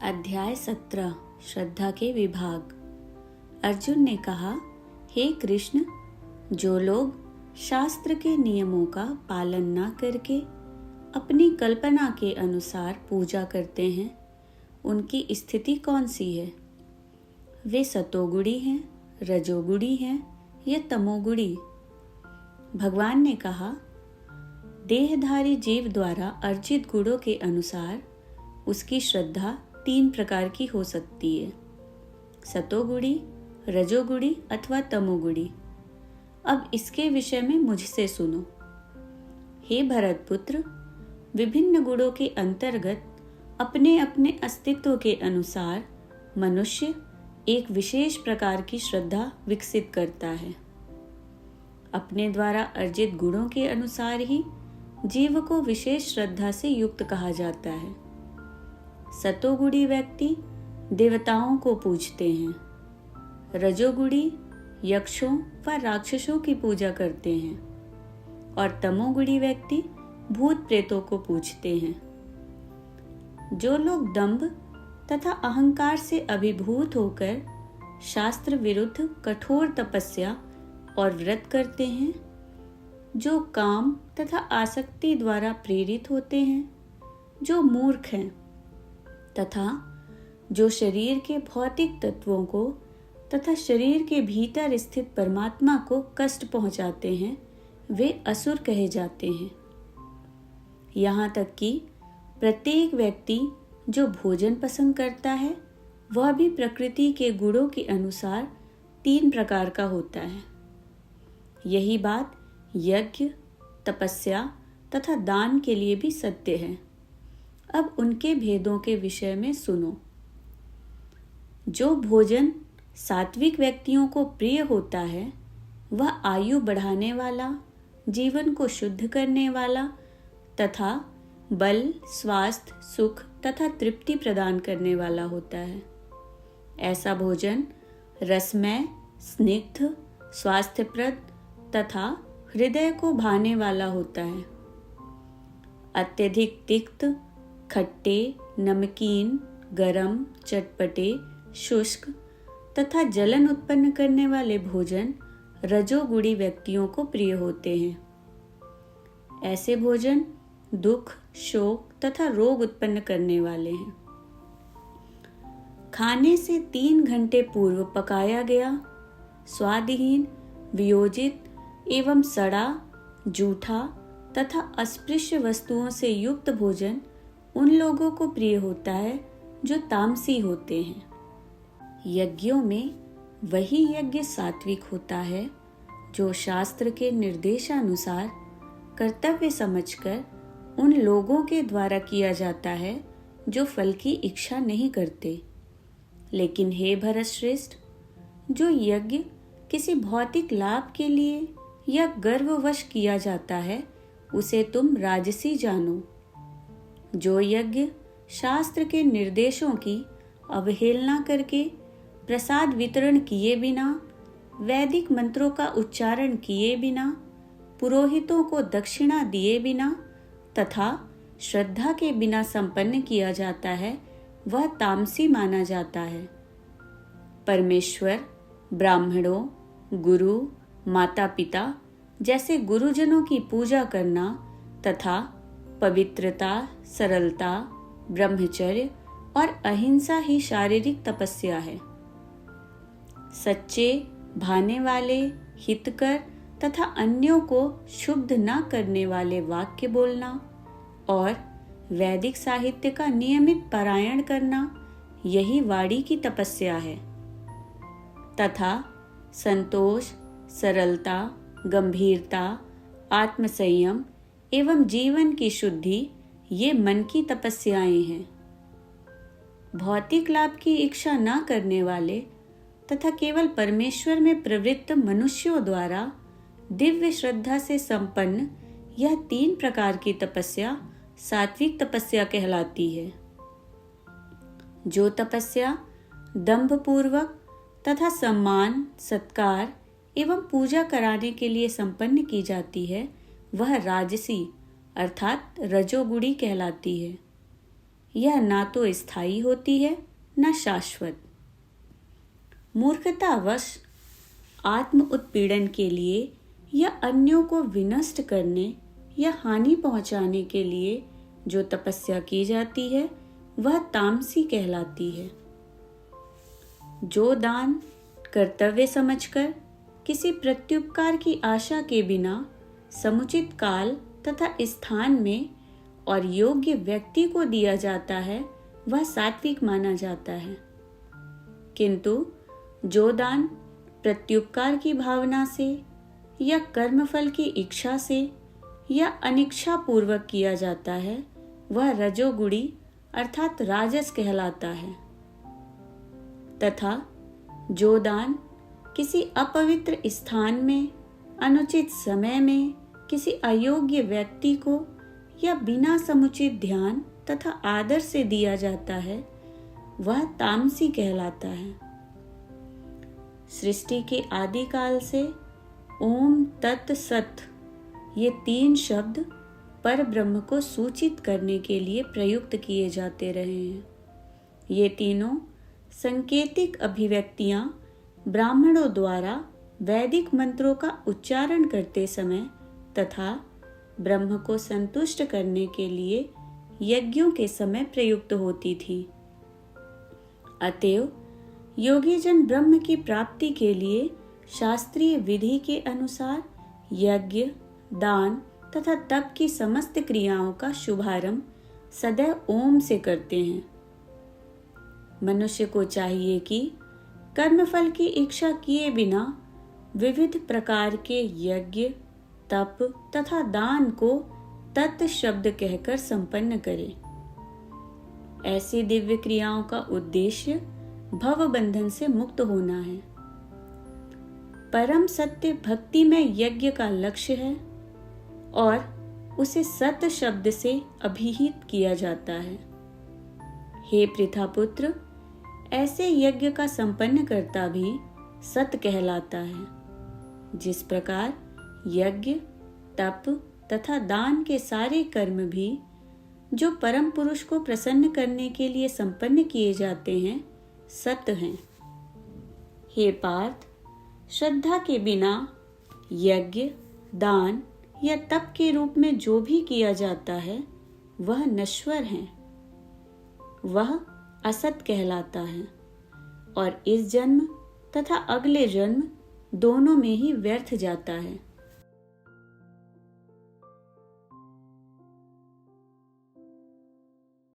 अध्याय 17 श्रद्धा के विभाग। अर्जुन ने कहा, हे कृष्ण, जो लोग शास्त्र के नियमों का पालन न करके अपनी कल्पना के अनुसार पूजा करते हैं, उनकी स्थिति कौन सी है? वे सतोगुणी हैं, रजोगुणी हैं या तमोगुणी? भगवान ने कहा, देहधारी जीव द्वारा अर्जित गुणों के अनुसार उसकी श्रद्धा 3 प्रकार की हो सकती है, सतोगुणी, रजोगुणी अथवा तमोगुणी। अब इसके विषय में मुझसे सुनो। हे भरतपुत्र, विभिन्न गुणों के अंतर्गत अपने अपने अस्तित्व के अनुसार मनुष्य एक विशेष प्रकार की श्रद्धा विकसित करता है। अपने द्वारा अर्जित गुणों के अनुसार ही जीव को विशेष श्रद्धा से युक्त कहा जाता है। सतोगुणी व्यक्ति देवताओं को पूजते हैं, रजोगुणी यक्षों व राक्षसों की पूजा करते हैं और तमोगुणी व्यक्ति भूत प्रेतों को पूजते हैं। जो लोग दंभ तथा अहंकार से अभिभूत होकर शास्त्र विरुद्ध कठोर तपस्या और व्रत करते हैं, जो काम तथा आसक्ति द्वारा प्रेरित होते हैं, जो मूर्ख हैं तथा जो शरीर के भौतिक तत्वों को तथा शरीर के भीतर स्थित परमात्मा को कष्ट पहुंचाते हैं, वे असुर कहे जाते हैं। यहाँ तक कि प्रत्येक व्यक्ति जो भोजन पसंद करता है, वह भी प्रकृति के गुणों के अनुसार 3 प्रकार का होता है। यही बात यज्ञ, तपस्या तथा दान के लिए भी सत्य है। अब उनके भेदों के विषय में सुनो। जो भोजन सात्विक व्यक्तियों को प्रिय होता है, वह आयु बढ़ाने वाला, जीवन को शुद्ध करने वाला तथा बल, स्वास्थ्य, सुख तथा तृप्ति प्रदान करने वाला होता है। ऐसा भोजन रसमय, स्निग्ध, स्वास्थ्यप्रद तथा हृदय को भाने वाला होता है। अत्यधिक तिक्त, खट्टे, नमकीन, गरम, चटपटे, शुष्क तथा जलन उत्पन्न करने वाले भोजन रजोगुणी व्यक्तियों को प्रिय होते हैं। ऐसे भोजन दुख, शोक तथा रोग उत्पन्न करने वाले हैं। खाने से 3 घंटे पूर्व पकाया गया, स्वादहीन, वियोजित एवं सड़ा, जूठा तथा अस्पृश्य वस्तुओं से युक्त भोजन उन लोगों को प्रिय होता है जो तामसी होते हैं। यज्ञों में वही यज्ञ सात्विक होता है जो शास्त्र के निर्देशानुसार कर्तव्य समझकर उन लोगों के द्वारा किया जाता है जो फल की इच्छा नहीं करते। लेकिन हे भरतश्रेष्ठ, जो यज्ञ किसी भौतिक लाभ के लिए या गर्ववश किया जाता है, उसे तुम राजसी जानो। जो यज्ञ शास्त्र के निर्देशों की अवहेलना करके प्रसाद वितरण किए बिना, वैदिक मंत्रों का उच्चारण किए बिना, पुरोहितों को दक्षिणा दिए बिना तथा श्रद्धा के बिना संपन्न किया जाता है, वह तामसी माना जाता है। परमेश्वर, ब्राह्मणों, गुरु, माता पिता जैसे गुरुजनों की पूजा करना तथा पवित्रता, सरलता, ब्रह्मचर्य और अहिंसा ही शारीरिक तपस्या है। सच्चे, भाने वाले, हितकर तथा अन्यों को क्षुब्ध न करने वाले वाक्य बोलना और वैदिक साहित्य का नियमित पारायण करना, यही वाणी की तपस्या है। तथा संतोष, सरलता, गंभीरता, आत्मसंयम एवं जीवन की शुद्धि, ये मन की तपस्याएं हैं। भौतिक लाभ की इच्छा न करने वाले तथा केवल परमेश्वर में प्रवृत्त मनुष्यों द्वारा दिव्य श्रद्धा से संपन्न यह 3 प्रकार की तपस्या सात्विक तपस्या कहलाती है। जो तपस्या दंभपूर्वक तथा सम्मान, सत्कार एवं पूजा कराने के लिए संपन्न की जाती है, वह राजसी अर्थात रजोगुणी कहलाती है। यह ना तो स्थायी होती है न शाश्वत। मूर्खतावश आत्म उत्पीड़न के लिए या अन्यों को विनष्ट करने या हानि पहुंचाने के लिए जो तपस्या की जाती है वह तामसी कहलाती है। जो दान कर्तव्य समझकर किसी प्रत्युपकार की आशा के बिना समुचित काल तथा स्थान में और योग्य व्यक्ति को दिया जाता है वह सात्विक माना जाता है। किंतु जो दान प्रत्युपकार की भावना से या कर्मफल की इच्छा से या अनिच्छा पूर्वक किया जाता है वह रजोगुणी अर्थात राजस कहलाता है। तथा जो दान किसी अपवित्र स्थान में अनुचित समय में किसी अयोग्य व्यक्ति को या बिना समुचित ध्यान तथा आदर से दिया जाता है वह तामसी कहलाता है। सृष्टि के आदिकाल से ओम तत् सत ये 3 शब्द पर ब्रह्म को सूचित करने के लिए प्रयुक्त किए जाते रहे हैं। ये तीनों संकेतिक अभिव्यक्तियां ब्राह्मणों द्वारा वैदिक मंत्रों का उच्चारण करते समय तथा ब्रह्म को संतुष्ट करने के लिए यज्ञों के समय प्रयुक्त होती थी। अतएव योगी जन ब्रह्म की प्राप्ति के लिए शास्त्रीय विधि के अनुसार यज्ञ, दान तथा तप की समस्त क्रियाओं का शुभारंभ सदैव ओम से करते हैं। मनुष्य को चाहिए कि कर्मफल की इच्छा किए बिना विविध प्रकार के यज्ञ, तप तथा दान को तत् शब्द कहकर संपन्न करे। ऐसी दिव्य क्रियाओं का उद्देश्य भव बंधन से मुक्त होना है। परम सत्य भक्ति में यज्ञ का लक्ष्य है और उसे सत शब्द से अभिहित किया जाता है। हे पृथापुत्र, ऐसे यज्ञ का संपन्न करता भी सत कहलाता है। जिस प्रकार यज्ञ, तप तथा दान के सारे कर्म भी जो परम पुरुष को प्रसन्न करने के लिए संपन्न किए जाते हैं सत हैं। हे पार्थ, श्रद्धा के बिना यज्ञ, दान या तप के रूप में जो भी किया जाता है वह नश्वर है, वह असत कहलाता है और इस जन्म तथा अगले जन्म दोनों में ही व्यर्थ जाता है।